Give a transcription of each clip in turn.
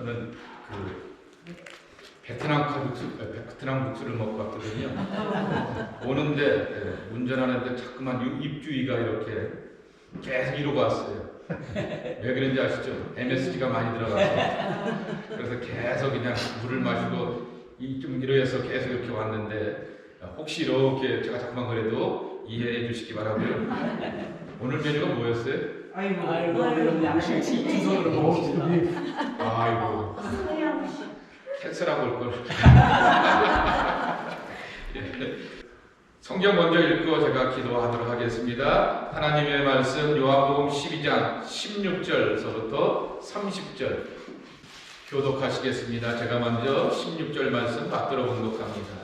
저는 그 베트남 국수를 먹고 왔거든요. 오는데 운전하는데 자꾸만 입주위가 이렇게 계속 이러고 왔어요. 왜 그런지 아시죠? MSG가 많이 들어가서. 그래서 계속 그냥 물을 마시고 좀 이러해서 계속 이렇게 왔는데 혹시 이렇게 제가 자꾸만 그래도 이해해 주시기 바라고요. 오늘 메뉴가 뭐였어요? 아이고 양식 두 손으로 먹읍시다. 아이고 캔슬하고 올 걸. 성경 먼저 읽고 제가 기도하도록 하겠습니다. 하나님의 말씀 요한복음 12장 16절서부터 30절 교독하시겠습니다. 제가 먼저 16절 말씀 받들어 봉독합니다.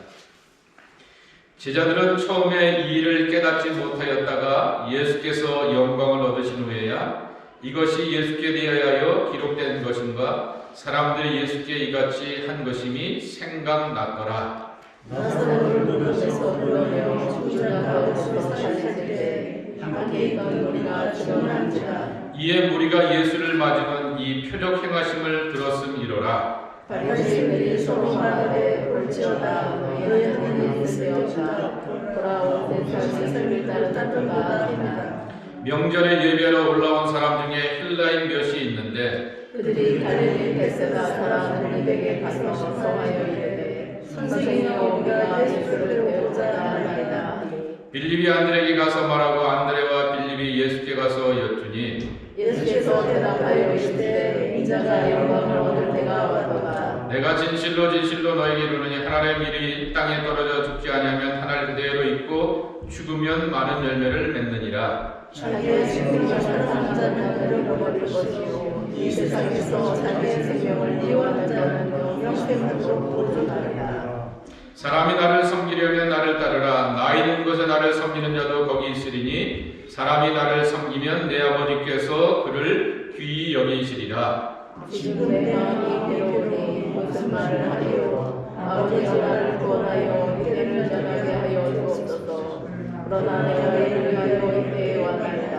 제자들은 처음에 이 일을 깨닫지 못하였다가 예수께서 영광을 얻으신 후에야 이것이 예수께 대하여 기록된 것인가 사람들이 예수께 이같이 한 것임이 생각났더라. 나사로를 그곳에서 불러내어 죽은 가운데서 살릴 때 함께 있던 무리가 증언한지라. 이에 무리가 예수를 맞으면 이 표적 행하심을 들었음이로라. 바리새인들이 서로 말하되 볼지어다 너희는 눈이 있으리이다 돌아온 세상을 따르다가 아니라. 명절에 예배하러 올라온 사람 중에 헬라인 몇이 있는데 그들이 갈릴리 벳세다 사람 이백에 가서 성하여 이르되 선생이여 우리가 예수를 배우자 하나이다. 빌립이 안드레에게 가서 말하고 안드레와 빌립이 예수께 가서 여쭈니 예수께서 대답하여 이르시되 이자가 영광을 얻을 때가 왔도다. 내가 진실로 진실로 너에게 이르노니 하나님의 일이 땅에 떨어져 죽지 아니하면 하늘 그대로 있고 죽으면 많은 열매를 맺느니라. 자기의 생명을 사랑하는 자는 잃어버릴 것이요 이 세상에서 자기의 생명을 미워하는 자는 영생으로 보존하리라. 사람이 나를 섬기려면 나를 따르라. 나 있는 곳에 나를 섬기는 자도 거기 있으리니 사람이 나를 섬기면 내 아버지께서 그를 귀히 여기시리라. 지금 내 마음이 괴로우니 무슨 말을 하리요. 아버지가 나를 구원하여 이때를 전하게 하여 주옵소서. 그러나 내가 이를 위하여 이때에 왔나이다.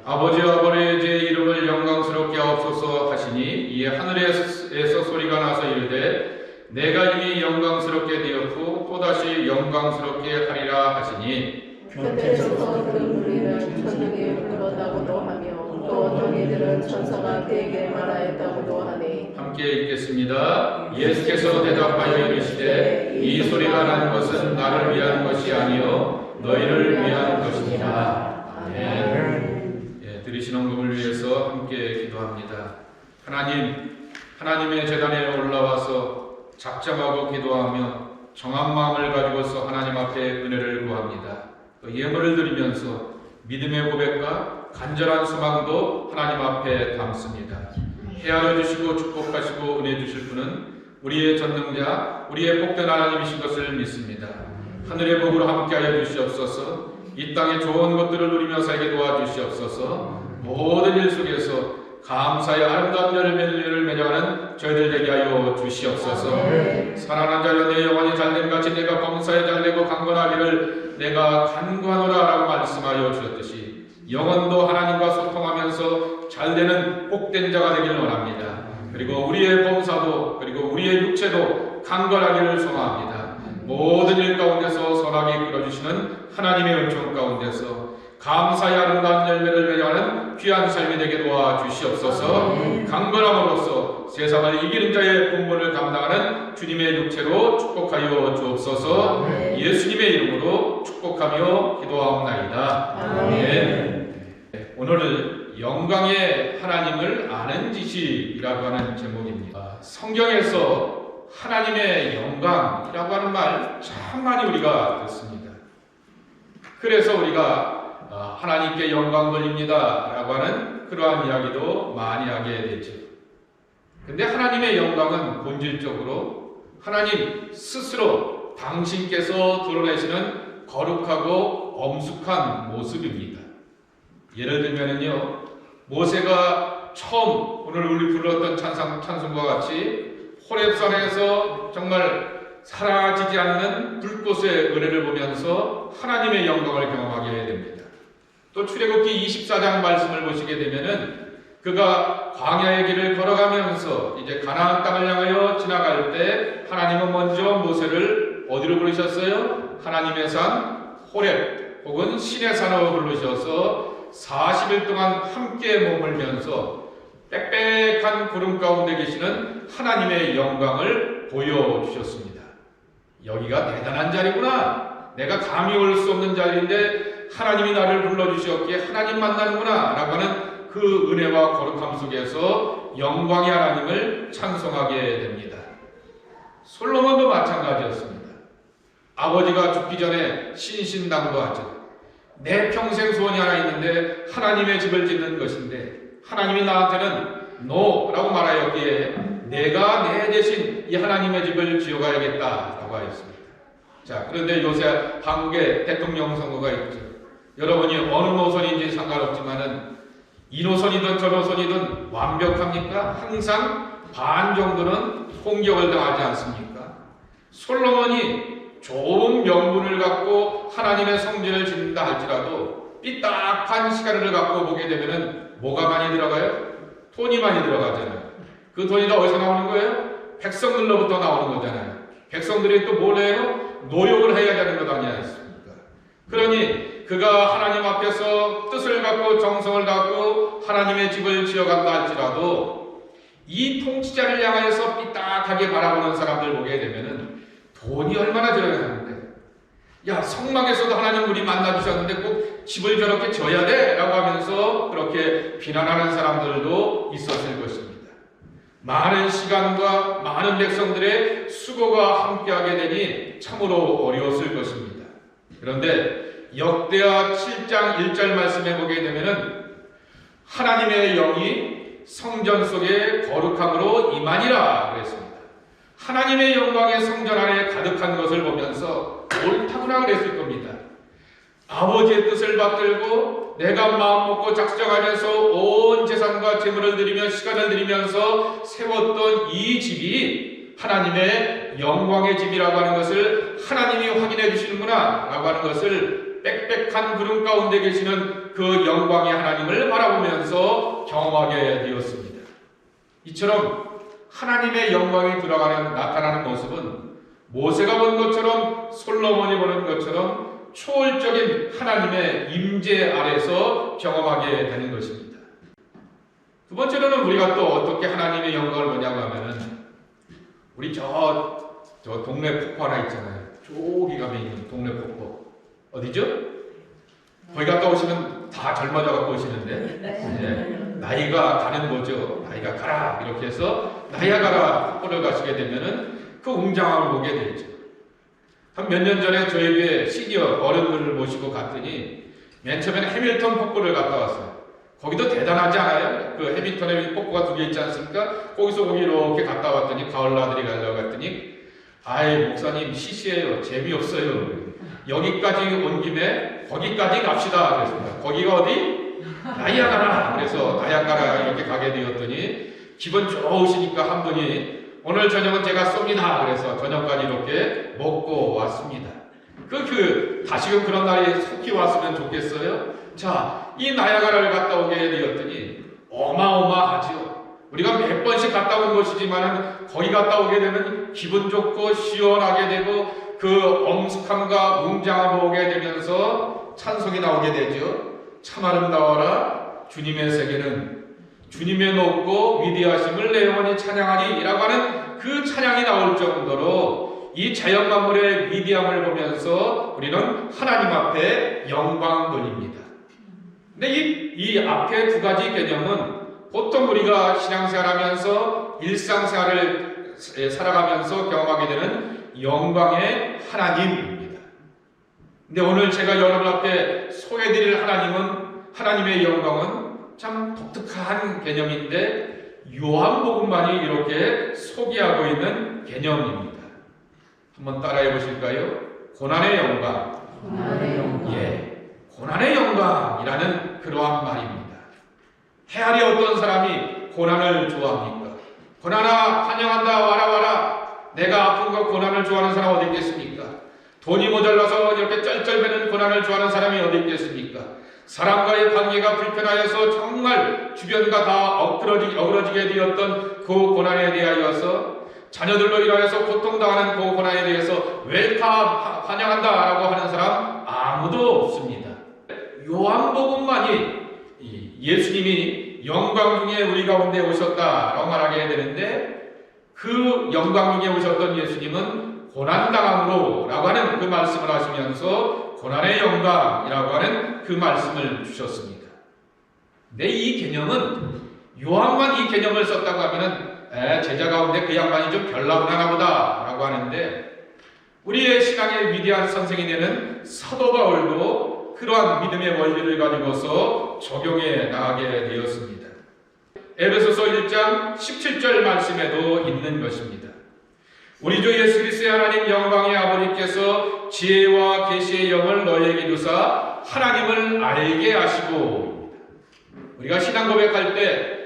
아버지와 아버지의 이름을 영광스럽게 하옵소서 하시니 이에 하늘에서 소리가 나서 이르되 내가 이미 영광스럽게 되었고 또다시 영광스럽게 하리라 하시니 곁에 서서 그 무리는 천국에 불렀다고도 하며 또 어떤 이들은 천사가 그에게 말하였다고도 하니. 함께 읽겠습니다. 예수께서 대답하여 이르시되 이 소리가 나는 것은 나를 위한 것이 아니요 너희를 위한 것이니라. 아멘. 들으신 헌금을 위해서 함께 기도합니다. 하나님의 제단에 올라와서 작정하고 기도하며 정한 마음을 가지고서 하나님 앞에 은혜를 구합니다. 또 예물을 드리면서 믿음의 고백과 간절한 소망도 하나님 앞에 담습니다. 헤아려 주시고 축복하시고 은혜 주실 분은 우리의 전능자, 우리의 복된 하나님이신 것을 믿습니다. 하늘의 복으로 함께하여 주시옵소서. 이 땅의 좋은 것들을 누리며 살게 도와주시옵소서. 모든 일 속에서 감사의 아름다운 열매를 맺어가는 저희들 되게 하여 주시옵소서. 사랑하는 자여 내 영혼이 잘됨 같이 내가 범사에 잘되고 강건하기를 내가 간구하노라 라고 말씀하여 주셨듯이 영혼도 하나님과 소통하면서 잘되는 복된 자가 되기를 원합니다. 그리고 우리의 범사도 그리고 우리의 육체도 강건하기를 소망합니다. 모든 일 가운데서 선하게 이끌어주시는 하나님의 은총 가운데서 감사의 아름다운 열매를 맺어가는 귀한 삶이 되게 도와주시옵소서. 강건함으로써 세상을 이기는 자의 본분을 감당하는 주님의 육체로 축복하여 주옵소서. 예수님의 이름으로 축복하며 기도하옵나이다. 아멘. 오늘은 영광의 하나님을 아는 지식이라고 하는 제목입니다. 성경에서 하나님의 영광이라고 하는 말 참 많이 우리가 듣습니다. 그래서 우리가 하나님께 영광 돌립니다 라고 하는 그러한 이야기도 많이 하게 되죠. 근데 하나님의 영광은 본질적으로 하나님 스스로 당신께서 드러내시는 거룩하고 엄숙한 모습입니다. 예를 들면은요, 모세가 처음 오늘 우리 불렀던 찬송과 같이 호렙산에서 정말 사라지지 않는 불꽃의 은혜를 보면서 하나님의 영광을 경험하게 됩니다. 또 출애굽기 24장 말씀을 보시게 되면은 그가 광야의 길을 걸어가면서 이제 가나안 땅을 향하여 지나갈 때 하나님은 먼저 모세를 어디로 부르셨어요? 하나님의 산 호렙 혹은 신의 산으로 부르셔서 40일 동안 함께 머물면서 빽빽한 구름 가운데 계시는 하나님의 영광을 보여주셨습니다. 여기가 대단한 자리구나. 내가 감히 올 수 없는 자리인데 하나님이 나를 불러주셨기에 하나님 만나는구나 라고 하는 그 은혜와 거룩함 속에서 영광의 하나님을 찬송하게 됩니다. 솔로몬도 마찬가지였습니다. 아버지가 죽기 전에 신신당부하죠. 내 평생 소원이 하나 있는데 하나님의 집을 짓는 것인데 하나님이 나한테는 노라고 말하였기에 내가 내 대신 이 하나님의 집을 지어가야겠다라고 하였습니다. 자, 그런데 요새 한국에 대통령 선거가 있죠. 여러분이 어느 노선인지 상관없지만은 이 노선이든 저 노선이든 완벽합니까? 항상 반 정도는 공격을 당하지 않습니까? 솔로몬이 좋은 명분을 갖고 하나님의 성전을 짓는다 할지라도 삐딱한 시간을 갖고 보게 되면은 뭐가 많이 들어가요? 돈이 많이 들어가잖아요. 그 돈이 다 어디서 나오는 거예요? 백성들로부터 나오는 거잖아요. 백성들이 또 뭘 해요? 노역을 해야 되는 것 아니겠습니까? 그러니 그가 하나님 앞에서 뜻을 갖고 정성을 갖고 하나님의 집을 지어간다 할지라도 이 통치자를 향하여서 삐딱하게 바라보는 사람들 보게 되면은 돈이 얼마나 들어가는데, 야, 성막에서도 하나님 우리 만나주셨는데 꼭 집을 저렇게 져야 돼? 라고 하면서 그렇게 비난하는 사람들도 있었을 것입니다. 많은 시간과 많은 백성들의 수고가 함께하게 되니 참으로 어려웠을 것입니다. 그런데 역대하 7장 1절 말씀에 보게 되면은 하나님의 영이 성전 속에 거룩함으로 임하니라 그랬습니다. 하나님의 영광의 성전 안에 가득한 것을 보면서 옳다구나 그랬을 겁니다. 아버지의 뜻을 받들고 내가 마음 먹고 작정하면서 온 재산과 재물을 드리며 시간을 드리면서 세웠던 이 집이 하나님의 영광의 집이라고 하는 것을 하나님이 확인해 주시는구나 라고 하는 것을 빽빽한 구름 가운데 계시는 그 영광의 하나님을 바라보면서 경험하게 되었습니다. 이처럼 하나님의 영광이 나타나는 모습은 모세가 본 것처럼 솔로몬이 보는 것처럼 초월적인 하나님의 임재 아래서 경험하게 되는 것입니다. 두 번째로는 우리가 또 어떻게 하나님의 영광을 보냐고 하면은 우리 저 동네 폭포 하나 있잖아요. 저기 가면 있는 동네 폭포 어디죠? 거기 갔다 오시면 다 젊어져 갖고 오시는데 네. 나이가 가는 거죠. 나이가 가라 이렇게 해서 나이아가라 폭포를 가시게 되면은 그 웅장함을 보게 되죠. 한 몇 년 전에 저에게 시니어 어른들을 모시고 갔더니 맨 처음에는 해밀턴 폭포를 갔다 왔어요. 거기도 대단하지 않아요? 그 해밀턴에 폭포가 두 개 있지 않습니까? 거기서 거기 이렇게 갔다 왔더니 가을나들이 가려고 갔더니 아이 목사님 시시해요. 재미없어요. 여기까지 온 김에 거기까지 갑시다 그랬습니다. 거기가 어디? 나이아가라. 그래서 나이아가라 이렇게 가게 되었더니 기분 좋으시니까 한 분이 오늘 저녁은 제가 쏩니다. 그래서 저녁까지 이렇게 먹고 왔습니다. 다시금 그런 날이 속히 왔으면 좋겠어요. 자, 이 나이아가라를 갔다 오게 되었더니 어마어마하죠. 우리가 몇 번씩 갔다 온 곳이지만 거기 갔다 오게 되면 기분 좋고 시원하게 되고 그 엄숙함과 웅장함을 보게 되면서 찬송이 나오게 되죠. 참 아름다워라 주님의 세계는 주님의 높고 위대하심을 내 영혼이 찬양하니 라고 하는 그 찬양이 나올 정도로 이 자연 만물의 위대함을 보면서 우리는 하나님 앞에 영광 돌립니다. 근데 이 앞에 두 가지 개념은 보통 우리가 신앙생활하면서 일상생활을 살아가면서 경험하게 되는 영광의 하나님입니다. 근데 오늘 제가 여러분 앞에 소개해드릴 하나님의 영광은 참 독특한 개념인데 요한복음만이 이렇게 소개하고 있는 개념입니다. 한번 따라해 보실까요? 고난의 영광. 고난의 영광. 예, 고난의 영광이라는 그러한 말입니다. 헤아리 어떤 사람이 고난을 좋아합니까? 고난아 환영한다 와라 내가 아픈 거 고난을 좋아하는 사람 어디 있겠습니까? 돈이 모자라서 이렇게 쩔쩔매는 고난을 좋아하는 사람이 어디 있겠습니까? 사람과의 관계가 불편하여서 정말 주변과 다 어그러지게 되었던 그 고난에 대하여서 자녀들로 인하여서 고통당하는 그 고난에 대해서 웰컴 환영한다라고 하는 사람 아무도 없습니다. 요한복음만이 예수님이 영광 중에 우리 가운데 오셨다라고 말하게 되는데 그 영광 중에 오셨던 예수님은 고난당함으로 라고 하는 그 말씀을 하시면서 고난의 영광이라고 하는 그 말씀을 주셨습니다. 근데 이 개념은 요한만 이 개념을 썼다고 하면은 제자 가운데 그 양반이 좀 별나구나 보다 라고 하는데 우리의 신앙의 위대한 선생이 되는 사도 바울도 그러한 믿음의 원리를 가지고서 적용해 나가게 되었습니다. 에베소서 1장 17절 말씀에도 있는 것입니다. 우리 주 예수 그리스도의 하나님 영광의 아버지께서 지혜와 계시의 영을 너희에게 주사 하나님을 알게 하시고. 우리가 신앙 고백할 때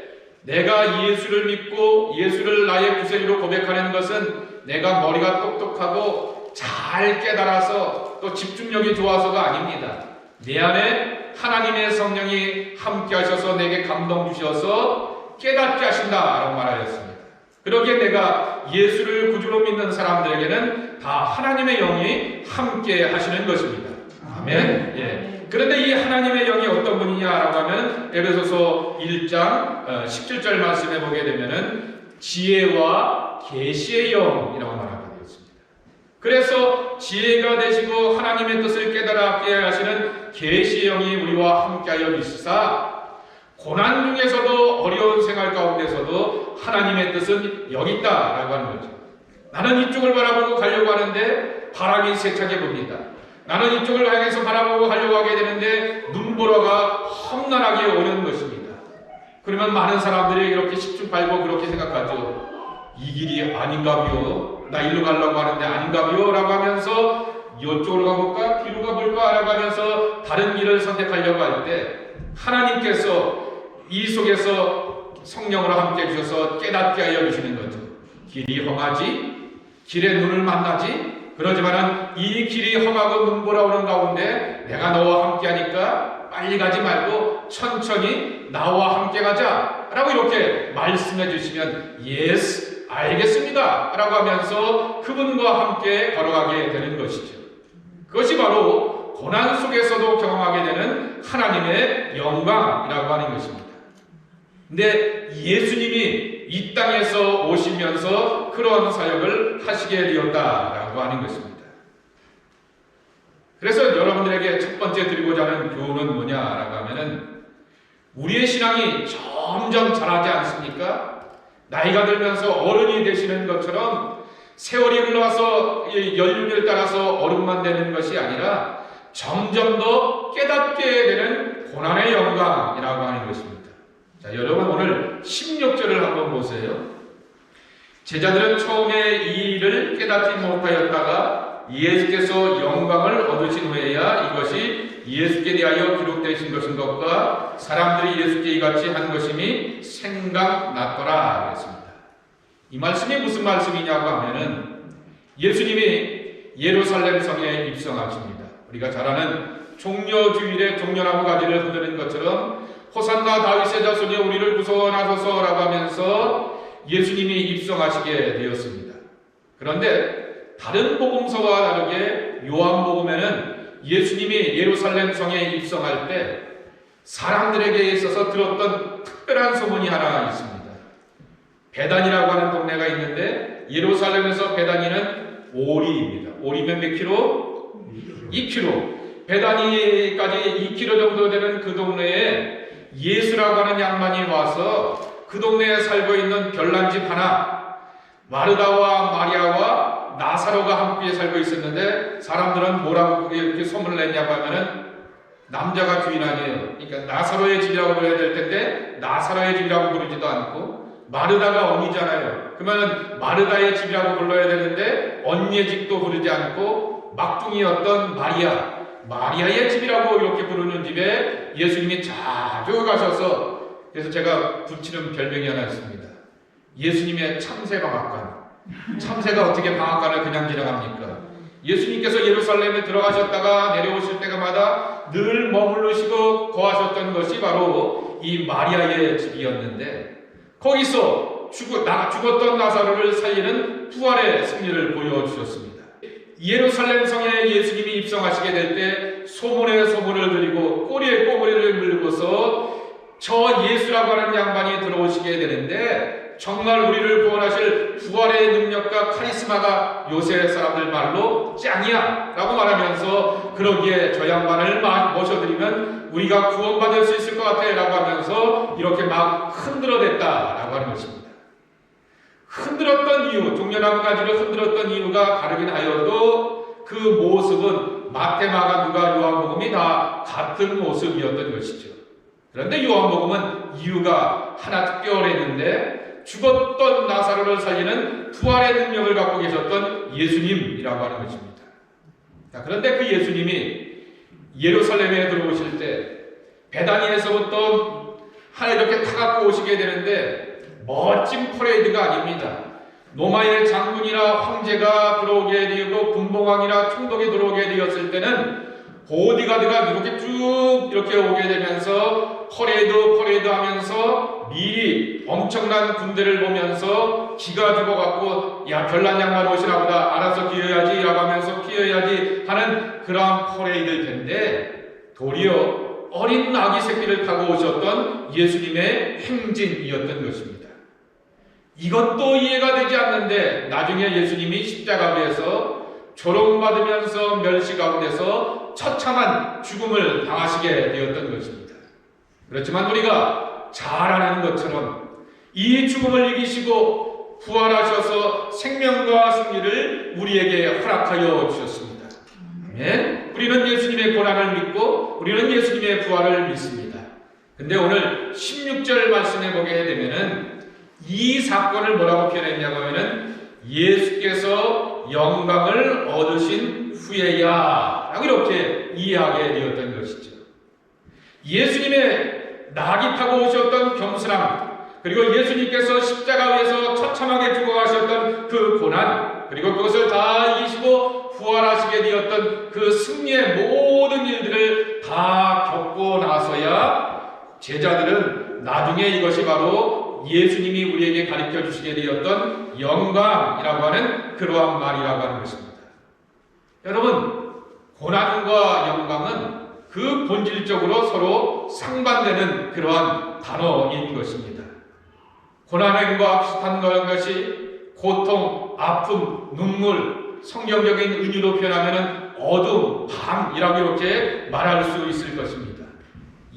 내가 예수를 믿고 예수를 나의 구세주로 고백하는 것은 내가 머리가 똑똑하고 잘 깨달아서 또 집중력이 좋아서가 아닙니다. 내 안에 하나님의 성령이 함께 하셔서 내게 감동 주셔서 깨닫게 하신다라고 말하였습니다. 그러기에 내가 예수를 구주로 믿는 사람들에게는 다 하나님의 영이 함께 하시는 것입니다. 아멘. 예. 그런데 이 하나님의 영이 어떤 분이냐라고 하면 에베소서 1장 17절 말씀에 보게 되면은 지혜와 계시의 영이라고 말하게 되었습니다. 그래서 지혜가 되시고 하나님의 뜻을 깨달았게 하시는 계시의 영이 우리와 함께하여 주시사 고난 중에서도 어려운 생활 가운데서도 하나님의 뜻은 여기 있다라고 하는 거죠. 나는 이쪽을 바라보고 가려고 하는데 바람이 세차게 붑니다. 나는 이쪽을 향해서 바라보고 가려고 하게 되는데 눈보라가 험난하게 오는 것입니다. 그러면 많은 사람들이 이렇게 십중팔구 그렇게 생각하죠. 이 길이 아닌가비요? 나 일로 가려고 하는데 아닌가비요? 라고 하면서 이쪽으로 가볼까? 뒤로 가볼까? 라고 하면서 다른 길을 선택하려고 할 때 하나님께서 이 속에서 성령으로 함께 해주셔서 깨닫게 하여 주시는 거죠. 길이 험하지? 길에 눈을 만나지? 그러지만은 이 길이 험하고 눈보라 오는 가운데 내가 너와 함께 하니까 빨리 가지 말고 천천히 나와 함께 가자 라고 이렇게 말씀해 주시면 예스 알겠습니다 라고 하면서 그분과 함께 걸어가게 되는 것이죠. 그것이 바로 고난 속에서도 경험하게 되는 하나님의 영광이라고 하는 것입니다. 근데 예수님이 이 땅에서 오시면서 그런 사역을 하시게 되었다라고 하는 것입니다. 그래서 여러분들에게 첫 번째 드리고자 하는 교훈은 뭐냐라고 하면은 우리의 신앙이 점점 자라지 않습니까? 나이가 들면서 어른이 되시는 것처럼 세월이 흘러와서 연륜을 따라서 어른만 되는 것이 아니라 점점 더 깨닫게 되는 고난의 영광이라고 하는 것입니다. 자, 여러분 오늘 16절을 한번 보세요. 제자들은 처음에 이 일을 깨닫지 못하였다가 예수께서 영광을 얻으신 후에야 이것이 예수께 대하여 기록되신 것인 것과 사람들이 예수께 이같이 한 것임이 생각났더라 그랬습니다. 이 말씀이 무슨 말씀이냐고 하면은 예수님이 예루살렘 성에 입성하십니다. 우리가 잘 아는 종려주일에 종려나무 가지를 흔드는 것처럼 호산나 다윗의 자손이 우리를 구원하소서라고 하면서 예수님이 입성하시게 되었습니다. 그런데 다른 복음서와 다르게 요한복음에는 예수님이 예루살렘 성에 입성할 때 사람들에게 있어서 들었던 특별한 소문이 하나 있습니다. 베단이라고 하는 동네가 있는데 예루살렘에서 베단이는 오리입니다. 오리면 몇 킬로? 2킬로. 베단이까지 2킬로 정도 되는 그 동네에 예수라고 하는 양반이 와서 그 동네에 살고 있는 별난집 하나 마르다와 마리아와 나사로가 함께 살고 있었는데 사람들은 뭐라고 이렇게 소문을 냈냐고 하면은 남자가 주인 아니에요. 그러니까 나사로의 집이라고 불러야 될 텐데 나사로의 집이라고 부르지도 않고 마르다가 언니잖아요. 그러면 마르다의 집이라고 불러야 되는데 언니의 집도 부르지 않고 막둥이였던 마리아의 집이라고 이렇게 부르는 집에 예수님이 자주 가셔서 그래서 제가 붙이는 별명이 하나 있습니다. 예수님의 참새 방앗간. 참새가 어떻게 방앗간을 그냥 지나갑니까? 예수님께서 예루살렘에 들어가셨다가 내려오실 때마다 늘 머무르시고 거하셨던 것이 바로 이 마리아의 집이었는데, 거기서 죽었던 나사로를 살리는 부활의 승리를 보여주셨습니다. 예루살렘 성에 예수님이 입성하시게 될 때 소문에 소문을 드리고 꼬리에 꼬리를 물고서 저 예수라고 하는 양반이 들어오시게 되는데, 정말 우리를 구원하실 부활의 능력과 카리스마가 요새 사람들 말로 짱이야 라고 말하면서, 그러기에 저 양반을 모셔드리면 우리가 구원받을 수 있을 것 같아 라고 하면서 이렇게 막 흔들어댔다 라고 하는 것입니다. 흔들었던 이유, 종려나무 가지를 흔들었던 이유가 다르긴 하여도 그 모습은 마태, 마가, 누가, 요한복음이 다 같은 모습이었던 것이죠. 그런데 요한복음은 이유가 하나 특별했는데, 죽었던 나사로를 살리는 부활의 능력을 갖고 계셨던 예수님이라고 하는 것입니다. 자, 그런데 그 예수님이 예루살렘에 들어오실 때 베다니에서부터 하나 이렇게 타갖고 오시게 되는데, 멋진 퍼레이드가 아닙니다. 로마의 장군이나 황제가 들어오게 되고 군봉왕이나 총독이 들어오게 되었을 때는 보디가드가 이렇게 쭉 이렇게 오게 되면서 퍼레이드 하면서 미리 엄청난 군대를 보면서 기가 죽어갖고 야 별난 양말 옷이나 보다 알아서 기어야지 라고 하면서 피어야지 하는 그런 퍼레이드일 텐데, 도리어 어린 아기 새끼를 타고 오셨던 예수님의 행진이었던 것입니다. 이것도 이해가 되지 않는데 나중에 예수님이 십자가 위에서 조롱받으면서 멸시 가운데서 처참한 죽음을 당하시게 되었던 것입니다. 그렇지만 우리가 잘 아는 것처럼 이 죽음을 이기시고 부활하셔서 생명과 승리를 우리에게 허락하여 주셨습니다. 아멘. 우리는 예수님의 고난을 믿고 우리는 예수님의 부활을 믿습니다. 근데 오늘 16절 말씀에 보게 되면은 이 사건을 뭐라고 표현했냐고 하면은 예수께서 영광을 얻으신 후에야 라고 이렇게 이해하게 되었던 것이죠. 예수님의 낙이 타고 오셨던 겸손함, 그리고 예수님께서 십자가 위에서 처참하게 죽어가셨던 그 고난, 그리고 그것을 다 이기시고 부활하시게 되었던 그 승리의 모든 일들을 다 겪고 나서야 제자들은 나중에 이것이 바로 예수님이 우리에게 가르쳐 주시게 되었던 영광이라고 하는 그러한 말이라고 하는 것입니다. 여러분, 고난과 영광은 그 본질적으로 서로 상반되는 그러한 단어인 것입니다. 고난과 비슷한 것이 고통, 아픔, 눈물, 성경적인 은유로 표현하면 어둠, 밤이라고 이렇게 말할 수 있을 것입니다.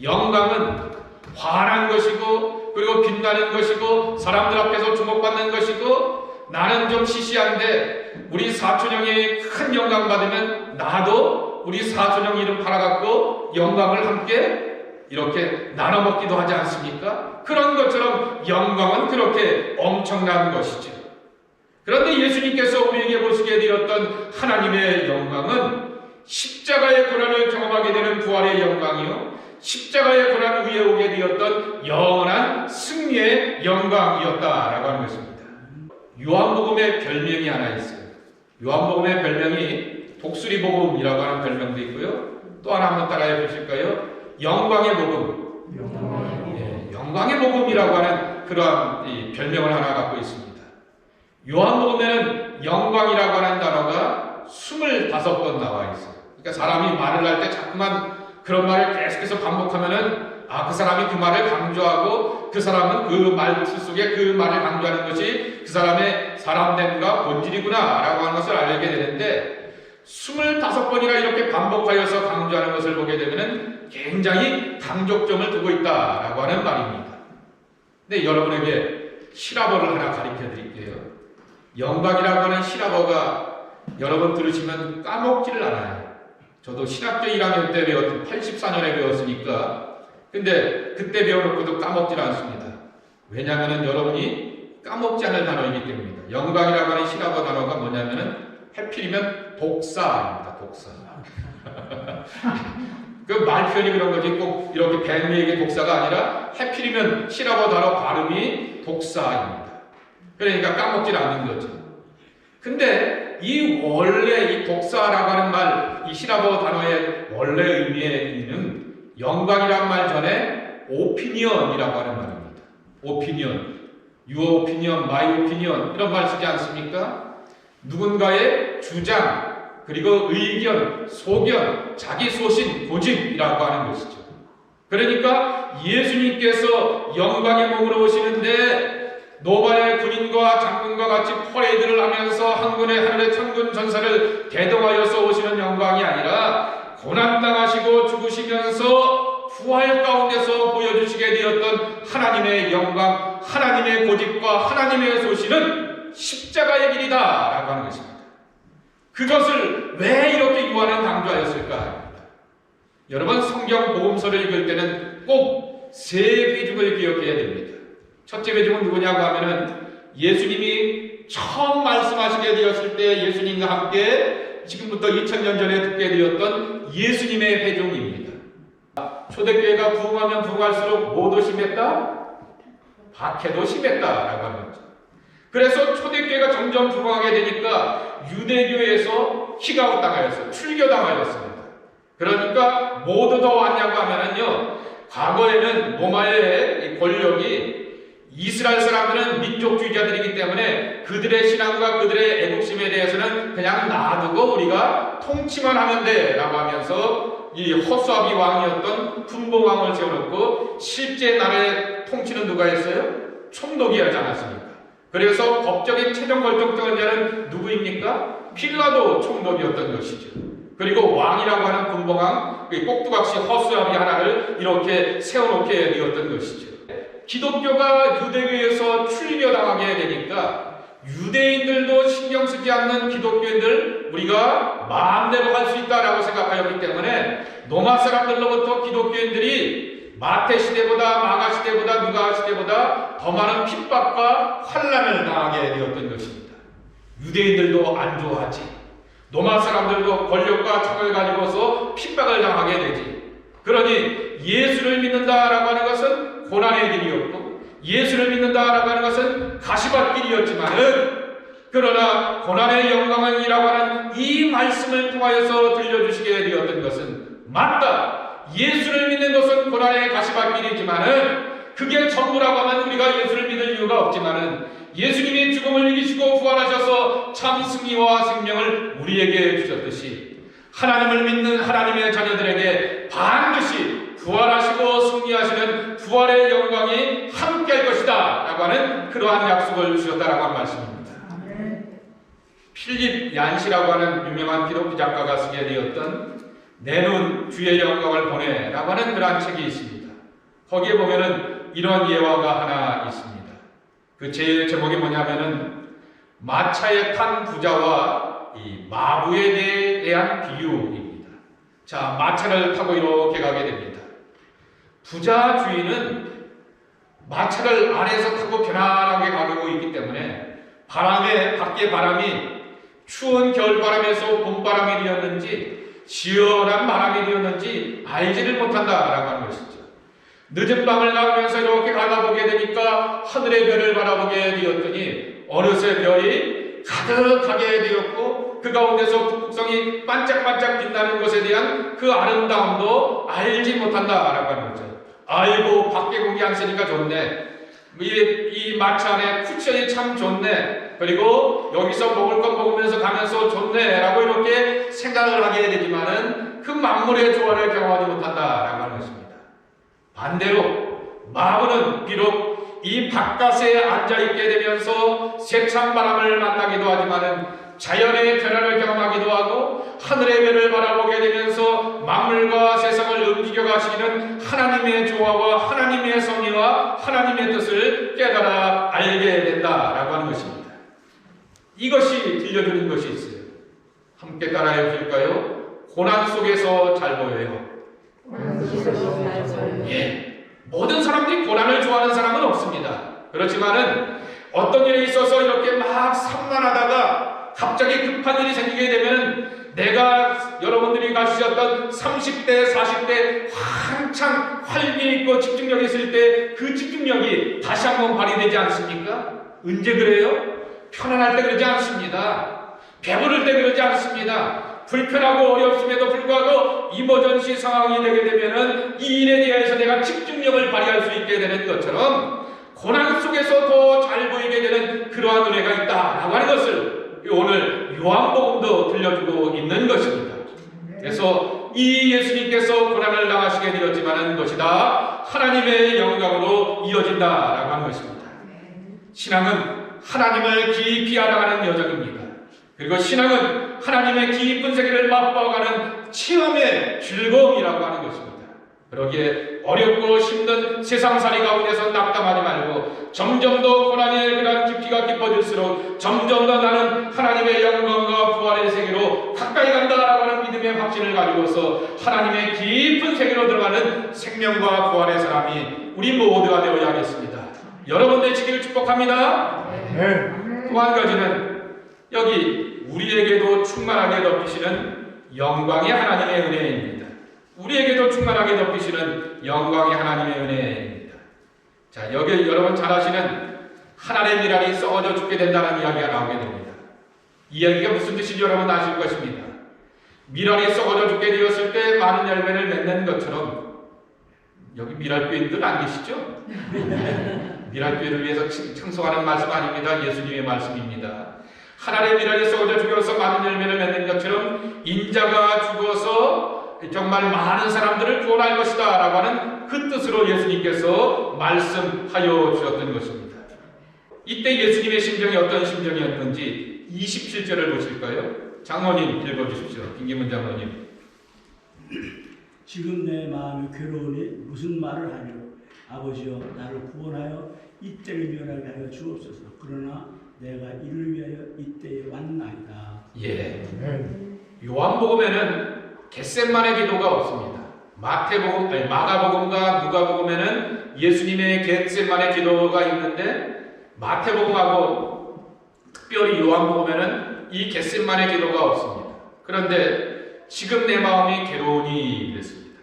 영광은 환한 것이고, 그리고 빛나는 것이고, 사람들 앞에서 주목받는 것이고, 나는 좀 시시한데 우리 사촌형이 큰 영광 받으면 나도 우리 사촌형 이름 팔아갖고 영광을 함께 이렇게 나눠 먹기도 하지 않습니까? 그런 것처럼 영광은 그렇게 엄청난 것이죠. 그런데 예수님께서 우리에게 보시게 되었던 하나님의 영광은 십자가의 고난을 경험하게 되는 부활의 영광이요, 십자가의 고난 위에 오게 되었던 영원한 승리의 영광이었다라고 하는 것입니다. 요한복음의 별명이 하나 있어요. 요한복음의 별명이 독수리복음이라고 하는 별명도 있고요. 또 하나 한번 따라해 보실까요? 영광의 복음. 예, 영광의 복음이라고 하는 그러한 이 별명을 하나 갖고 있습니다. 요한복음에는 영광이라고 하는 단어가 25번 나와 있어요. 그러니까 사람이 말을 할 때 자꾸만 그런 말을 계속해서 반복하면은 그 사람이 그 말을 강조하고 그 사람은 그 말투 속에 그 말을 강조하는 것이 그 사람의 사람됨과 본질이구나 라고 하는 것을 알게 되는데, 25번이나 이렇게 반복하여서 강조하는 것을 보게 되면은 굉장히 강조점을 두고 있다라고 하는 말입니다. 근데 여러분에게 시라버를 하나 가르쳐 드릴게요. 영광이라고 하는 시라버가 여러분 들으시면 까먹지를 않아요. 저도 신학교 1학년 때 84년에 배웠으니까, 근데 그때 배워놓고도 까먹질 않습니다. 왜냐하면 여러분이 까먹지 않을 단어이기 때문입니다. 영광이라고 하는 시라버 단어가 뭐냐면은 해필이면 독사입니다. 독사. 그 말 표현이 그런 거지 꼭 이렇게 뱀에게 독사가 아니라 해필이면 시라버 단어 발음이 독사입니다. 그러니까 까먹질 않는 거죠. 근데 이 원래 이 독사라고 하는 말, 이 히라보 단어의 원래 의미는 영광이란 말 전에 오피니언이라고 하는 말입니다. 오피니언, your opinion, my opinion 이런 말 쓰지 않습니까? 누군가의 주장, 그리고 의견, 소견, 자기 소신, 고집이라고 하는 것이죠. 그러니까 예수님께서 영광의 몸으로 오시는데 노바의 군인과 장군과 같이 퍼레이드를 하면서 한군의 하늘의 천군 전사를 대동하여서 오시는 영광이 아니라 고난당하시고 죽으시면서 부활 가운데서 보여주시게 되었던 하나님의 영광, 하나님의 고집과 하나님의 소신은 십자가의 길이다 라고 하는 것입니다. 그것을 왜 이렇게 요한은 강조하였을까 합니다. 여러분, 성경 복음서를 읽을 때는 꼭 세 회중을 기억해야 됩니다. 첫째 회중은 누구냐고 하면은 예수님이 처음 말씀하시게 되었을 때 예수님과 함께 지금부터 2000년 전에 듣게 되었던 예수님의 회중입니다. 초대교회가 부흥하면 부흥할수록 뭐도 심했다? 박해도 심했다라고 하는 거죠. 그래서 초대교회가 점점 부흥하게 되니까 유대교회에서 킥아웃 당하였어요. 출교당하였습니다. 그러니까 모두 더 왔냐고 하면은요, 과거에는 로마의 권력이 이스라엘 사람들은 민족주의자들이기 때문에 그들의 신앙과 그들의 애국심에 대해서는 그냥 놔두고 우리가 통치만 하면 돼 라고 하면서 이 허수아비 왕이었던 분봉왕을 세워놓고 실제 나라의 통치는 누가 했어요? 총독이 하지 않았습니까? 그래서 법적인 최종 결정자는 누구입니까? 필라도 총독이었던 것이죠. 그리고 왕이라고 하는 분봉왕, 꼭두각시 허수아비 하나를 이렇게 세워놓게 되었던 것이죠. 기독교가 유대교에서 출교당하게 되니까 유대인들도 신경 쓰지 않는 기독교인들 우리가 마음대로 할 수 있다라고 생각하였기 때문에 로마 사람들로부터 기독교인들이 마태 시대보다 마가 시대보다 누가 시대보다 더 많은 핍박과 환난을 당하게 되었던 것입니다. 유대인들도 안 좋아하지. 로마 사람들도 권력과 창을 가지고서 핍박을 당하게 되지. 그러니 예수를 믿는다라고 하는 것은 고난의 길이었고 예수를 믿는다라고 하는 것은 가시밭길이었지만은 그러나 고난의 영광이라고 하는 이 말씀을 통하여서 들려주시게 되었던 것은 맞다. 예수를 믿는 것은 고난의 가시밭길이지만은 그게 전부라고 하면 우리가 예수를 믿을 이유가 없지만은 예수님이 죽음을 이기시고 부활하셔서 참 승리와 생명을 우리에게 주셨듯이 하나님을 믿는 하나님의 자녀들에게 반드시 부활하시고 승리하시는 부활의 영광이 함께할 것이다 라고 하는 그러한 약속을 주셨다라고 하는 말씀입니다. 필립 얀시라고 하는 유명한 기독교 작가가 쓰게 되었던 내 눈 주의 영광을 보내 라고 하는 그러한 책이 있습니다. 거기에 보면은 이런 예화가 하나 있습니다. 그 제목이 뭐냐면은 마차에 탄 부자와 이 마부에 대한 비유입니다. 자, 마차를 타고 이렇게 가게 됩니다. 부자 주인은 마차를 아래에서 타고 편안하게 가고 있기 때문에 밖에 바람이 추운 겨울바람에서 봄바람이 되었는지 시원한 바람이 되었는지 알지를 못한다라고 하는 것이죠. 늦은 밤을 나오면서 이렇게 가다보게 되니까 하늘의 별을 바라보게 되었더니 어느새 별이 가득하게 되었고 그 가운데서 북극성이 반짝반짝 빛나는 것에 대한 그 아름다움도 알지 못한다라고 하는 거죠. 아이고 밖에 공기 안 쓰니까 좋네. 이 마차 안에 쿠션이 참 좋네. 그리고 여기서 먹을 것 먹으면서 가면서 좋네 라고 이렇게 생각을 하게 되지만은 그 만물의 조화를 경험하지 못한다라고 하는 것입니다. 반대로 마부는 비록 이 바깥에 앉아있게 되면서 세찬 바람을 만나기도 하지만은 자연의 변화를 경험하기도 하고 하늘의 별을 바라보게 되면서 만물과 세상을 움직여 가시는 하나님의 조화와 하나님의 섭리와 하나님의 뜻을 깨달아 알게 된다라고 하는 것입니다. 이것이 들려주는 것이 있어요. 함께 따라해 주실까요? 고난 속에서 잘 보여요. 예, 모든 사람들이 고난을 좋아하는 사람은 없습니다. 그렇지만은 어떤 일에 있어서 이렇게 막 산만하다가 갑자기 급한 일이 생기게 되면 내가 여러분들이 가지셨던 30대, 40대 한창 활기 있고 집중력이 있을 때 그 집중력이 다시 한번 발휘되지 않습니까? 언제 그래요? 편안할 때 그러지 않습니다. 배부를 때 그러지 않습니다. 불편하고 어렵음에도 불구하고 이머전시 상황이 되게 되면은 이 일에 대해서 내가 집중력을 발휘할 수 있게 되는 것처럼 고난 속에서 더 잘 보이게 되는 그러한 은혜가 있다라고 하는 것을 오늘 요한복음도 들려주고 있는 것입니다. 그래서 이 예수님께서 고난을 당하시게 되었지만은 그것이 다 하나님의 영광으로 이어진다라고 하는 것입니다. 신앙은 하나님을 깊이 알아가는 여정입니다. 그리고 신앙은 하나님의 깊은 세계를 맛봐가는 체험의 즐거움이라고 하는 것입니다. 그러기에 어렵고 힘든 세상살이 가운데서 낙담하지 말고 점점 더 고난의 그런 깊이가 깊어질수록 점점 더 나는 하나님의 영광과 부활의 세계로 가까이 간다라고 하는 믿음의 확신을 가지고서 하나님의 깊은 세계로 들어가는 생명과 부활의 사람이 우리 모두가 되어야 하겠습니다. 여러분 되시기를 축복합니다. 또 한 가지는 여기 우리에게도 충만하게 덮이시는 영광의 하나님의 은혜입니다. 우리에게도 충만하게 덮이시는 영광의 하나님의 은혜입니다. 자, 여기 여러분 잘 아시는 하나의 미랄이 썩어져 죽게 된다는 이야기가 나오게 됩니다. 이 이야기가 무슨 뜻인지 여러분 아실 것입니다. 미랄이 썩어져 죽게 되었을 때 많은 열매를 맺는 것처럼 여기 미랄교인들 안 계시죠? 미랄교회를 위해서 청송하는 말씀 아닙니다. 예수님의 말씀입니다. 하나의 미랄이 썩어져 죽어서 많은 열매를 맺는 것처럼 인자가 죽어서 정말 많은 사람들을 구원할 것이다 라고 하는 그 뜻으로 예수님께서 말씀하여 주셨던 것입니다. 이때 예수님의 심정이 어떤 심정이었는지 27절을 보실까요? 장로님 읽어주십시오. 김기문 장로님. 지금 내 마음이 괴로우니 무슨 말을 하려. 아버지여 나를 구원하여 이때를 면하게 하여 주옵소서. 그러나 내가 이를 위하여 이때에 왔나이다. 예. 요한복음에는 겟셋만의 기도가 없습니다. 마가복음과 누가복음에는 예수님의 겟셋만의 기도가 있는데 마태복음하고 특별히 요한복음에는 이 겟셋만의 기도가 없습니다. 그런데 지금 내 마음이 괴로우니 그랬습니다.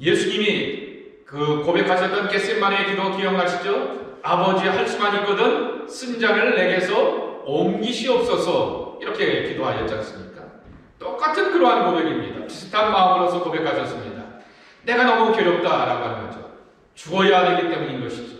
예수님이 그 고백하셨던 겟셋만의 기도 기억나시죠? 아버지 할 수만 있거든 쓴 잔을 내게서 옮기시옵소서 이렇게 기도하셨지 않습니까? 똑같은 그러한 고백입니다. 비슷한 마음으로서 고백하셨습니다. 내가 너무 괴롭다라고 하는 거죠. 죽어야 되기 때문인 것이죠.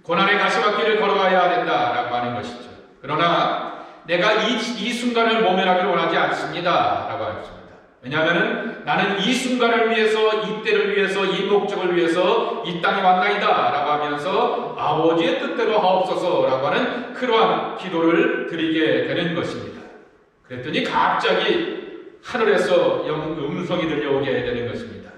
고난의 가시밭길을 걸어가야 된다라고 하는 것이죠. 그러나 내가 이 순간을 모면하기를 원하지 않습니다 라고 하셨습니다. 왜냐하면 나는 이 순간을 위해서 이 때를 위해서 이 목적을 위해서 이 땅에 왔나이다 라고 하면서 아버지의 뜻대로 하옵소서 라고 하는 그러한 기도를 드리게 되는 것입니다. 그랬더니 갑자기 하늘에서 음성이 들려오게 되는 것입니다.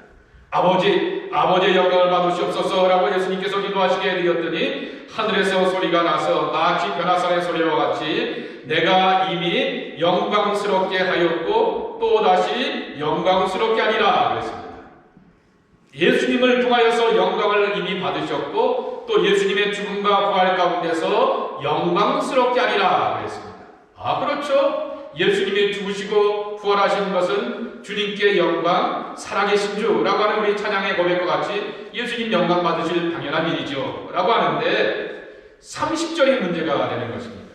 아버지의 영광을 받으시옵소서 라고 예수님께서 기도하시게 되었더니 하늘에서 소리가 나서 마치 변화산의 소리와 같이 내가 이미 영광스럽게 하였고 또다시 영광스럽게 하리라 그랬습니다. 예수님을 통하여서 영광을 이미 받으셨고 또 예수님의 죽음과 부활 가운데서 영광스럽게 하리라 그랬습니다. 아 그렇죠. 예수님이 죽으시고 부활하신 것은 주님께 영광, 살아계신 주라고 하는 우리 찬양의 고백과 같이 예수님 영광 받으실 당연한 일이죠 라고 하는데 30절이 문제가 되는 것입니다.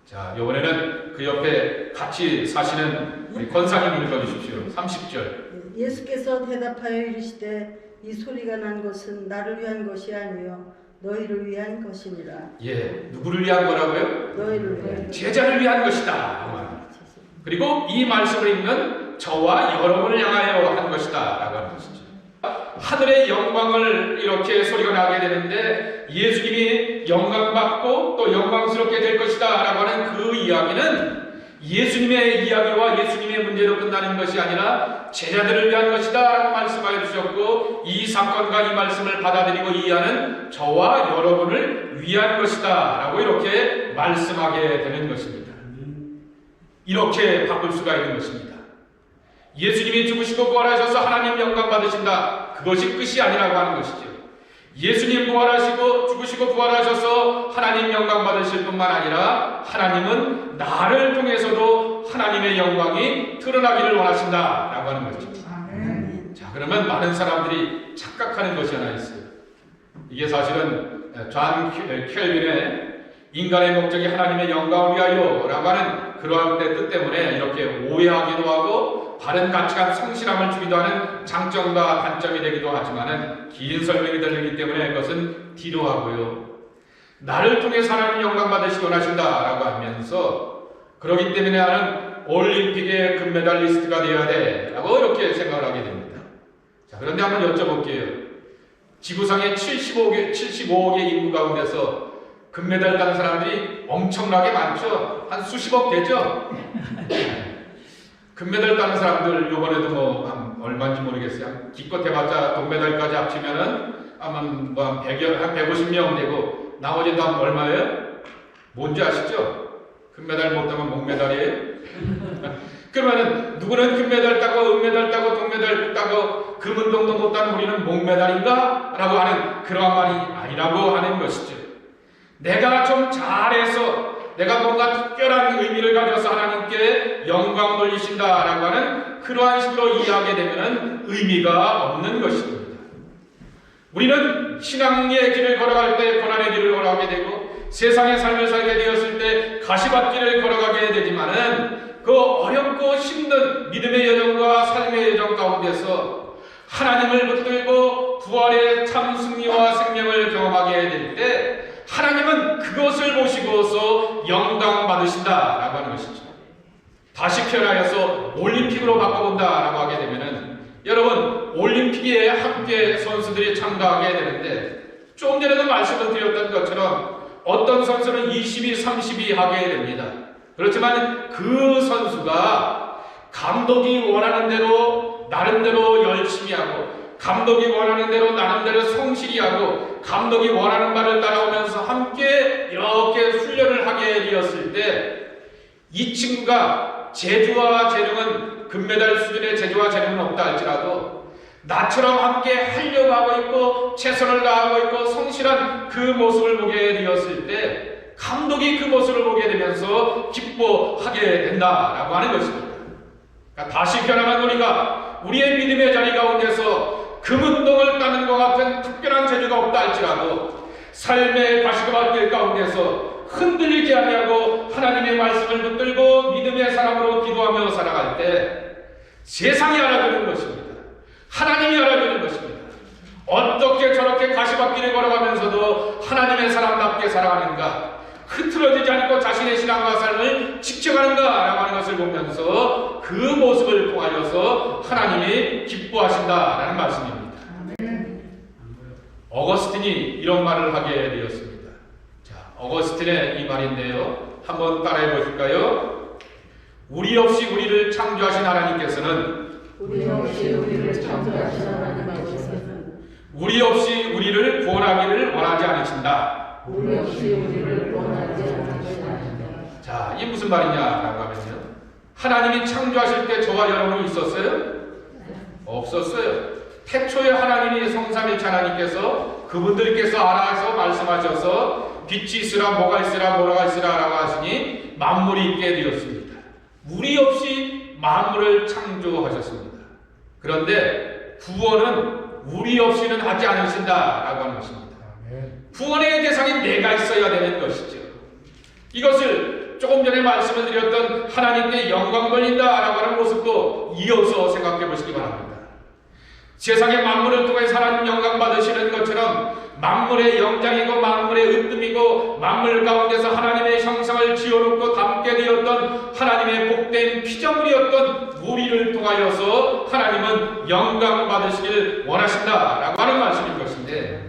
자, 이번에는 그 옆에 같이 사시는 우리 권사님 읽어주십시오. 30절. 예수께서 대답하여 이르시되 이 소리가 난 것은 나를 위한 것이 아니요 너희를 위한 것이니라. 예, 누구를 위한 거라고요? 너희를 위한 제자를 위한 것이다. 그리고 이 말씀을 읽는 저와 여러분을 향하여 한 것이다 라고 하는 것이죠. 하늘의 영광을 이렇게 소리가 나게 되는데 예수님이 영광받고 또 영광스럽게 될 것이다 라고 하는 그 이야기는 예수님의 이야기와 예수님의 문제로 끝나는 것이 아니라 제자들을 위한 것이다 라고 말씀하여 주셨고 이 사건과 이 말씀을 받아들이고 이해하는 저와 여러분을 위한 것이다 라고 이렇게 말씀하게 되는 것입니다. 이렇게 바꿀 수가 있는 것입니다. 예수님이 죽으시고 부활하셔서 하나님 영광 받으신다. 그것이 끝이 아니라고 하는 것이죠. 예수님 부활하시고 죽으시고 부활하셔서 하나님 영광 받으실 뿐만 아니라 하나님은 나를 통해서도 하나님의 영광이 드러나기를 원하신다라고 하는 거죠. 자, 그러면 많은 사람들이 착각하는 것이 하나 있어요. 이게 사실은 존 켈빈의 인간의 목적이 하나님의 영광을 위하여 라고 하는 그러한 뜻 때문에 이렇게 오해하기도 하고 바른 가치관 성실함을 주기도 하는 장점과 단점이 되기도 하지만은 긴 설명이 들리기 때문에 그것은 뒤로 하고요. 나를 통해서 하나님 영광 받으시기 원하신다라고 하면서 그러기 때문에 나는 올림픽의 금메달리스트가 되어야 돼라고 이렇게 생각을 하게 됩니다. 자, 그런데 한번 여쭤볼게요. 지구상의 75억의 인구 가운데서 금메달 딴 사람들이 엄청나게 많죠? 한 수십억 되죠? 금메달 따는 사람들 요번에도 뭐 얼마인지 모르겠어요. 기껏 해봤자 동메달까지 합치면은 아마 뭐 한 150명 되고 나머지 다 얼마예요? 뭔지 아시죠? 금메달 못 따면 목메달이에요? 그러면은 누구는 금메달 따고 은메달 따고 동메달 따고 금운동도 못 따는 우리는 목메달인가? 라고 하는 그러한 말이 아니라고 하는 것이죠. 내가 좀 잘해서 내가 뭔가 특별한 의미를 가져서 하나님께 영광 돌리신다라고 하는 그러한 식으로 이해하게 되면 의미가 없는 것입니다. 우리는 신앙의 길을 걸어갈 때 고난의 길을 걸어가게 되고 세상의 삶을 살게 되었을 때 가시밭길을 걸어가게 되지만은 그 어렵고 힘든 믿음의 여정과 삶의 여정 가운데서 하나님을 붙들고 부활의 참 승리와 생명을 경험하게 될 때 하나님은 그것을 보시고서 영광 받으신다라고 하는 것이죠. 다시 태어나서 올림픽으로 바꿔본다라고 하게 되면은 여러분 올림픽에 함께 선수들이 참가하게 되는데 조금 전에도 말씀을 드렸던 것처럼 어떤 선수는 22, 32 하게 됩니다. 그렇지만 그 선수가 감독이 원하는 대로 나름대로 열심히 하고 감독이 원하는 대로 나름대로 성실히 하고 감독이 원하는 바를 따라오면서 함께 이렇게 훈련을 하게 되었을 때 이 친구가 재주와 재능은 금메달 수준의 재주와 재능은 없다 할지라도 나처럼 함께 하려고 하고 있고 최선을 다하고 있고 성실한 그 모습을 보게 되었을 때 감독이 그 모습을 보게 되면서 기뻐하게 된다라고 하는 것입니다. 그러니까 다시 변화한 우리가 우리의 믿음의 자리 가운데서 금운동을 따는 것 같은 특별한 재주가 없다 할지라도 삶의 가시밭길 가운데서 흔들리지 아니하고 하나님의 말씀을 붙들고 믿음의 사람으로 기도하며 살아갈 때 세상이 알아주는 것입니다. 하나님이 알아주는 것입니다. 어떻게 저렇게 가시밭길을 걸어가면서도 하나님의 사람답게 살아가는가, 흐트러지지 않고 자신의 신앙과 삶을 지켜가는가라고 하는 것을 보면서 그 모습을 통하여서 하나님이 기뻐하신다라는 말씀입니다. 어거스틴이 이런 말을 하게 되었습니다. 자, 어거스틴의 이 말인데요. 한번 따라해 보실까요? 우리 없이 우리를 창조하신 하나님께서는 우리 없이 우리를 창조하신 하나님께서는 우리 없이 우리를 구원하기를 원하지 않으신다. 우리 없이 우리를 원하지 않으신다. 자, 이게 무슨 말이냐라고 하면요. 하나님이 창조하실 때 저와 여러분이 있었어요? 없었어요. 태초에 하나님이 성삼일체 하나님께서 그분들께서 알아서 말씀하셔서 빛이 있으라 뭐가 있으라 뭐가 있으라 라고 하시니 만물이 있게 되었습니다. 우리 없이 만물을 창조하셨습니다. 그런데 구원은 우리 없이는 하지 않으신다라고 하는 것입니다. 구원의 대상이 내가 있어야 되는 것이죠. 이것을 조금 전에 말씀을 드렸던 하나님께 영광 돌린다라고 하는 모습도 이어서 생각해 보시기 바랍니다. 세상의 만물을 통해 하나님 영광 받으시는 것처럼 만물의 영장이고 만물의 으뜸이고 만물 가운데서 하나님의 형상을 지어놓고 담게 되었던 하나님의 복된 피조물이었던 우리를 통하여서 하나님은 영광 받으시길 원하신다라고 하는 말씀인 것인데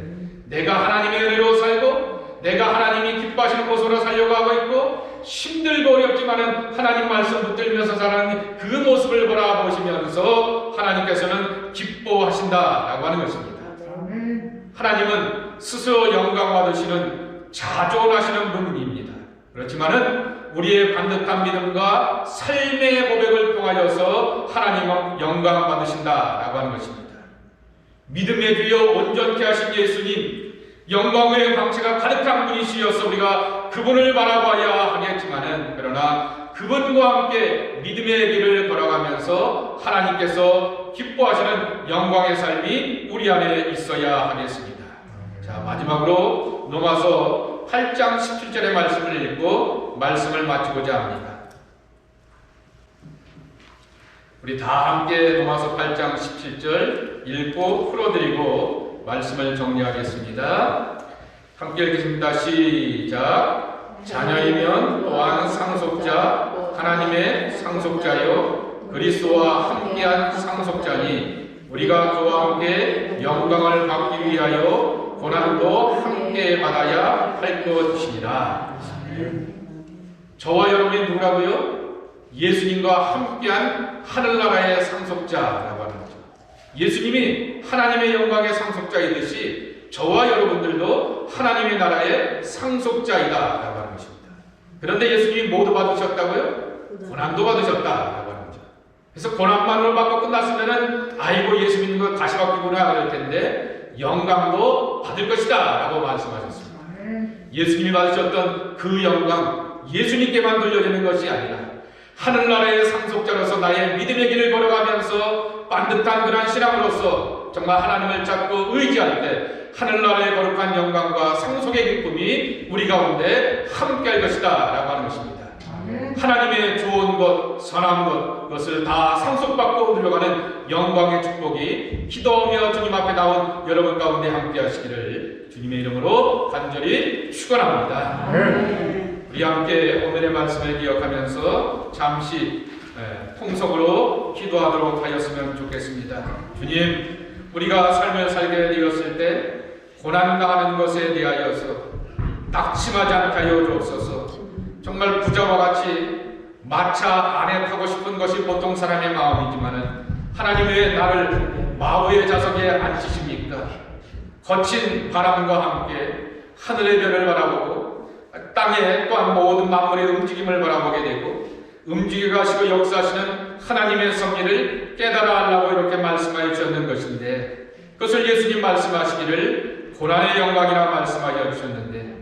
내가 하나님의 은혜로 살고 내가 하나님이 기뻐하시는 모습으로 살려고 하고 있고 힘들고 어렵지만은 하나님 말씀 붙들면서 사는 그 모습을 바라보시면서 하나님께서는 기뻐하신다라고 하는 것입니다. 하나님은 스스로 영광 받으시는 자존하시는 분입니다. 그렇지만은 우리의 반듯한 믿음과 삶의 고백을 통하여서 하나님은 영광 받으신다라고 하는 것입니다. 믿음의 주여 온전케 하신 예수님, 영광의 방치가 가득한 분이시여서 우리가 그분을 바라봐야 하겠지만은 그러나 그분과 함께 믿음의 길을 걸어가면서 하나님께서 기뻐하시는 영광의 삶이 우리 안에 있어야 하겠습니다. 자, 마지막으로 로마서 8장 17절의 말씀을 읽고 말씀을 마치고자 합니다. 우리 다 함께 로마서 8장 17절 읽고 풀어드리고 말씀을 정리하겠습니다. 함께 읽겠습니다. 시작. 자녀이면 또한 상속자, 하나님의 상속자요 그리스도와 함께한 상속자니 우리가 그와 함께 영광을 받기 위하여 고난도 함께 받아야 할 것이니라. 저와 여러분이 누구라고요? 예수님과 함께한 하늘나라의 상속자라고 하는 거죠. 예수님이 하나님의 영광의 상속자이듯이 저와 여러분들도 하나님의 나라의 상속자이다라고 하는 것입니다. 그런데 예수님이 모두 받으셨다고요? 고난도 받으셨다라고 하는 거죠. 그래서 고난만으로 받고 끝났으면은 아이고 예수 믿는 거 다시 바뀌구나 그럴 텐데 영광도 받을 것이다 라고 말씀하셨습니다. 예수님이 받으셨던 그 영광 예수님께만 돌려지는 것이 아니라 하늘나라의 상속자로서 나의 믿음의 길을 걸어가면서 반듯한 그러한 신앙으로서 정말 하나님을 찾고 의지할 때 하늘나라의 거룩한 영광과 상속의 기쁨이 우리 가운데 함께할 것이다 라고 하는 것입니다. 하나님의 좋은 것, 선한 것, 그것을 다 상속받고 누려가는 영광의 축복이 기도하며 주님 앞에 나온 여러분 가운데 함께 하시기를 주님의 이름으로 간절히 축원합니다. 우리 함께 오늘의 말씀을 기억하면서 잠시 통성으로 기도하도록 하였으면 좋겠습니다. 주님, 우리가 삶을 살게 되었을 때 고난당하는 것에 대하여서 낙심하지 않게 하여 주옵소서. 정말 부자와 같이 마차 안에 타고 싶은 것이 보통 사람의 마음이지만은 하나님 왜 나를 마우의 자석에 앉히십니까? 거친 바람과 함께 하늘의 별을 바라보고 땅에 또한 모든 만물의 움직임을 바라보게 되고 움직여 가시고 역사하시는 하나님의 섭리를 깨달아 하려고 이렇게 말씀하여 주셨는 것인데 그것을 예수님 말씀하시기를 고난의 영광이라 말씀하여 주셨는데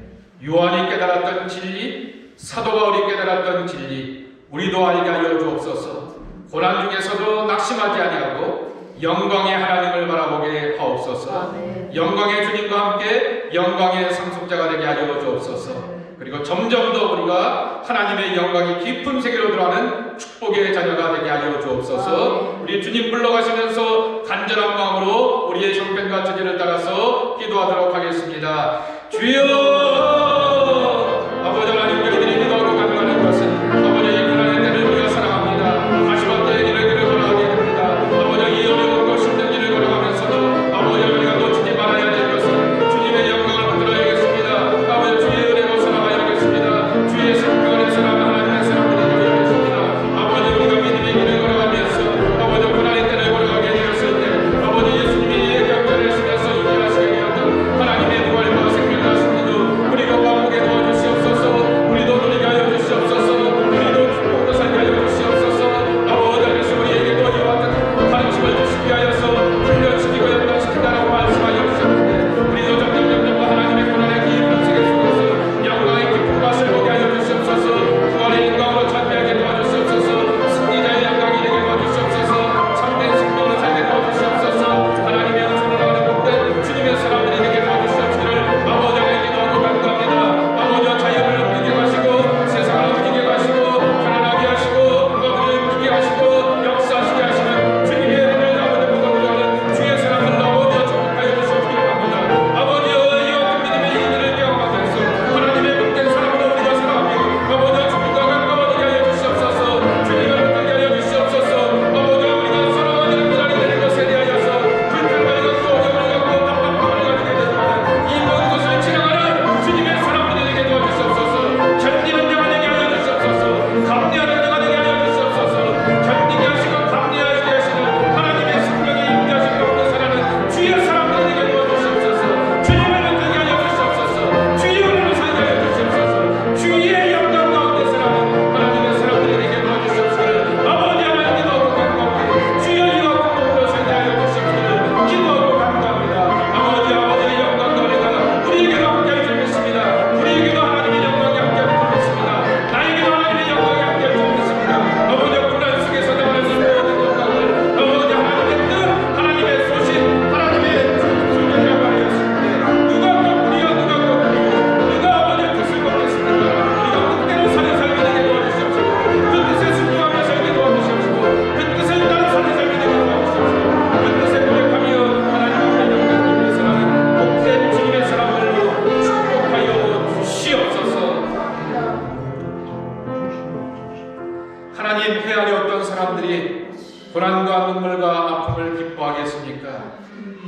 요한이 깨달았던 진리, 사도 바울이 깨달았던 진리 우리도 알게 하여 주옵소서. 고난 중에서도 낙심하지 아니하고 영광의 하나님을 바라보게 하옵소서. 영광의 주님과 함께 영광의 상속자가 되게 하여 주옵소서. 그리고 점점 더 우리가 하나님의 영광이 깊은 세계로 들어가는 축복의 자녀가 되게 하여 주옵소서. 우리 주님 불러가시면서 간절한 마음으로 우리의 형편과 처지를 따라서 기도하도록 하겠습니다. 주여! 아버지 하나님 우리들이 기도하고 간구하는 것은 아버지의 고난의 때를 우리가 사랑합니다. 가시밭의 길을 걸어가게 됩니다. 아버지 이 어려운 것 힘든 일을 걸어가면서도 아버지 우리가 놓치지 말아야 될 것은 주님의 영광을 받들어야겠습니다. 아버지 주의 은혜로 살아가야겠습니다. 주의 생명을 살아가 하나님의 사람들이 되어야겠습니다. 아버지 우리가 믿음의 길을 걸어가면서 아버지 고난의 때를 걸어가게 되었을 때 아버지 예수님이 곁에 계시면서 인도하시게 되었던 하나님의 부활과 생명과 승리도 눈물과 아픔을 기뻐하겠습니까?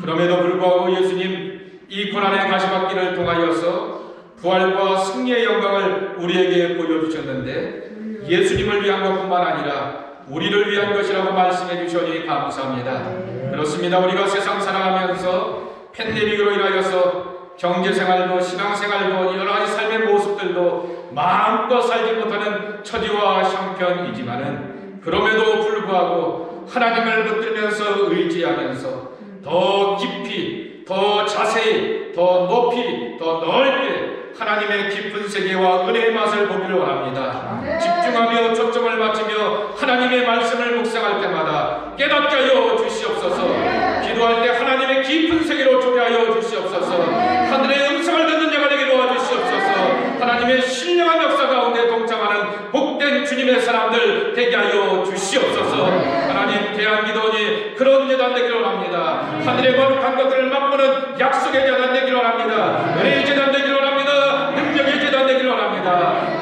그럼에도 불구하고 예수님 이 고난의 가시밭길을 통하여서 부활과 승리의 영광을 우리에게 보여주셨는데 예수님을 위한 것뿐만 아니라 우리를 위한 것이라고 말씀해 주셔니 감사합니다. 그렇습니다. 우리가 세상 살아가면서 팬데믹으로 인하여서 경제생활도 신앙생활도 여러 가지 삶의 모습들도 마음껏 살지 못하는 처지와 형편이지만은 그럼에도 불구하고 하나님을 붙들면서 의지하면서 더 깊이, 더 자세히, 더 높이, 더 넓게 하나님의 깊은 세계와 은혜의 맛을 보기를 원합니다. 집중하며 초점을 맞추며 하나님의 말씀을 묵상할 때마다 깨닫게 하여 주시옵소서. 기도할 때 하나님의 깊은 세계로 초대 하여 주시옵소서. 하늘의 음성을 듣는 자가 되게 도와주시옵소서. 하나님의 신령한 역사 가운데 동참하는 복된 주님의 사람들 되게 하여 주시옵소서. 하나님 대한기도원이 그런 재단 되기를 원합니다. 하늘의 거룩한 것들을 맛보는 약속의 재단 되기를 원합니다. 은혜의 재단 되기를 원합니다. 능력의 재단 되기를 원합니다.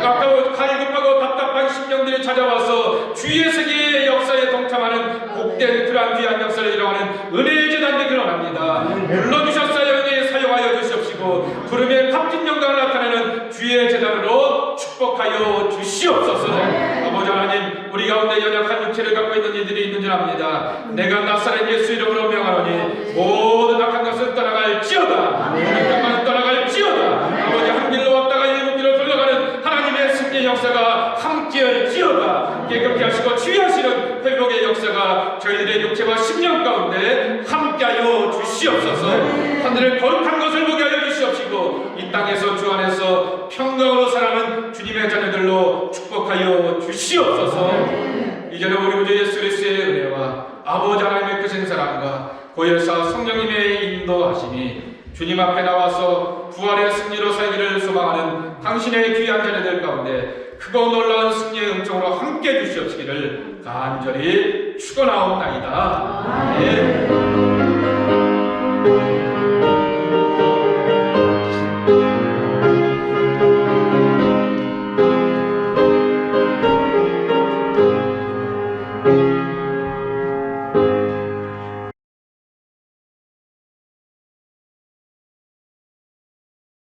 아까워 갈급하고 답답한 심령들이 찾아와서 주의 세계의 역사에 동참하는 복된 그러한 귀한 역사를 이뤄가는 은혜의 재단 되기를 원합니다. 불러주셨사야 은혜에 사용하여 주시옵시고 부름의 값진 영광을 나타내는 주의 재단으로 축복하여 주시옵소서. 아버지 하나님, 우리 가운데 연약한 육체를 갖고 있는 이들이 있는 줄 압니다. 내가 나사렛 예수 이름으로 명하노니 모든 악한 것은 떠나갈지어다. 모든 것은 떠나갈지어다. 아버지 한 길로 왔다가 일곱 길로 돌아가는 하나님의 승리의 역사가 함께할지어다. 깨끗게 하시고 치유하시는 회복의 역사가 저희들의 육체와 심령 가운데 함께하여 주시옵소서. 하늘의 거룩한 것을 보게 하여 주시옵시고 이 땅에서 주 안에서 평강으로 살아가는 주님의 자녀들로 축복하여 주시옵소서. 이제는 우리 구주 예수 그리스도의 은혜와 아버지 하나님의 크신 사랑과 고열사 성령님의 인도하심이 주님 앞에 나와서 부활의 승리로 살기를 소망하는 당신의 귀한 자녀들 가운데 크고 놀라운 승리의 은총으로 함께 해주시옵시기를 간절히 축원하옵나이다. 아멘.